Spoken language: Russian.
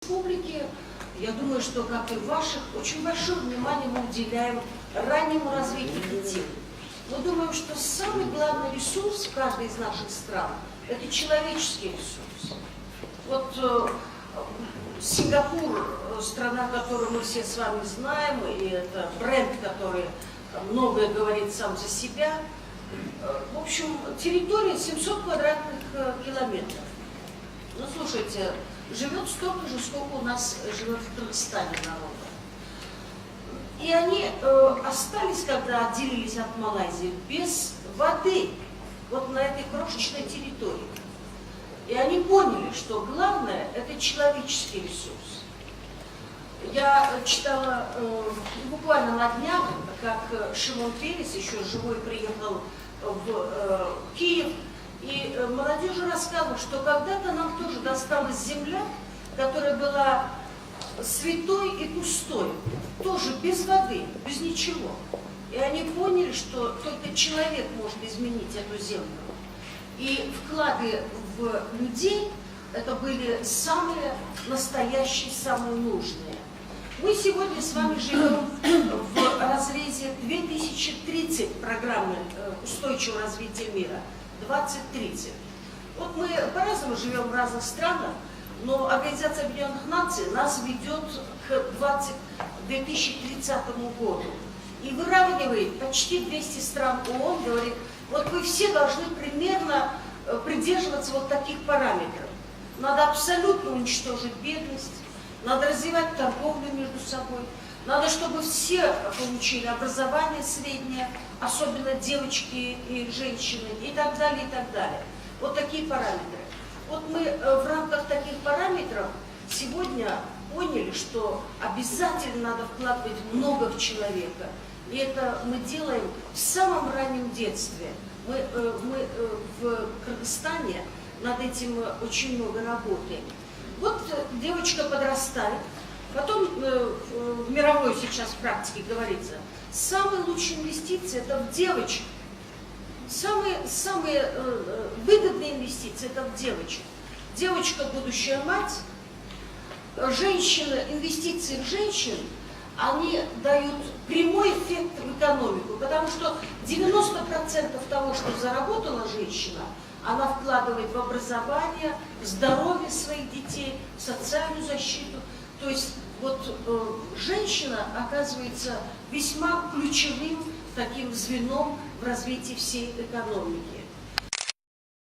республики, я думаю, что, как и в ваших, очень большое внимание мы уделяем раннему развитию детей. Мы думаем, что самый главный ресурс в каждой из наших стран – это человеческий ресурс. Вот Сингапур, страна, которую мы все с вами знаем, и это бренд, который многое говорит сам за себя. В общем, территория 700 квадратных километров. Ну, слушайте, живет столько же, сколько у нас живет в Кыргызстане народа. И они остались, когда отделились от Малайзии, без воды, вот на этой крошечной территории. И они поняли, что главное – это человеческий ресурс. Я читала буквально на днях, как Шимон Перес, еще живой, приехал в Киев, и молодежи рассказывала, что когда-то нам тоже досталась земля, которая была святой и пустой, тоже без воды, без ничего. И они поняли, что только человек может изменить эту землю. И вклады в людей это были самые настоящие, самые нужные. Мы сегодня с вами живем в разрезе 2030 программы устойчивого развития мира, 2030. Вот мы по-разному живем в разных странах, но Организация Объединенных Наций нас ведет к 2030 году. И выравнивает почти 200 стран ООН, говорит, вот вы все должны примерно придерживаться вот таких параметров. Надо абсолютно уничтожить бедность, надо развивать торговлю между собой, надо, чтобы все получили образование среднее, особенно девочки и женщины, и так далее, и так далее. Вот такие параметры. Вот мы в рамках таких параметров сегодня поняли, что обязательно надо вкладывать много в человека. И это мы делаем в самом раннем детстве. Мы в Кыргызстане над этим очень много работаем. Вот девочка подрастает, потом в мировой сейчас практике говорится, самые лучшие инвестиции это в девочек. Самые выгодные инвестиции это в девочек. Девочка – будущая мать, женщина, инвестиции в женщин, они дают прямой эффект в экономику, потому что 90% того, что заработала женщина, она вкладывает в образование, в здоровье своих детей, в социальную защиту. То есть вот женщина оказывается весьма ключевым таким звеном в развитии всей экономики.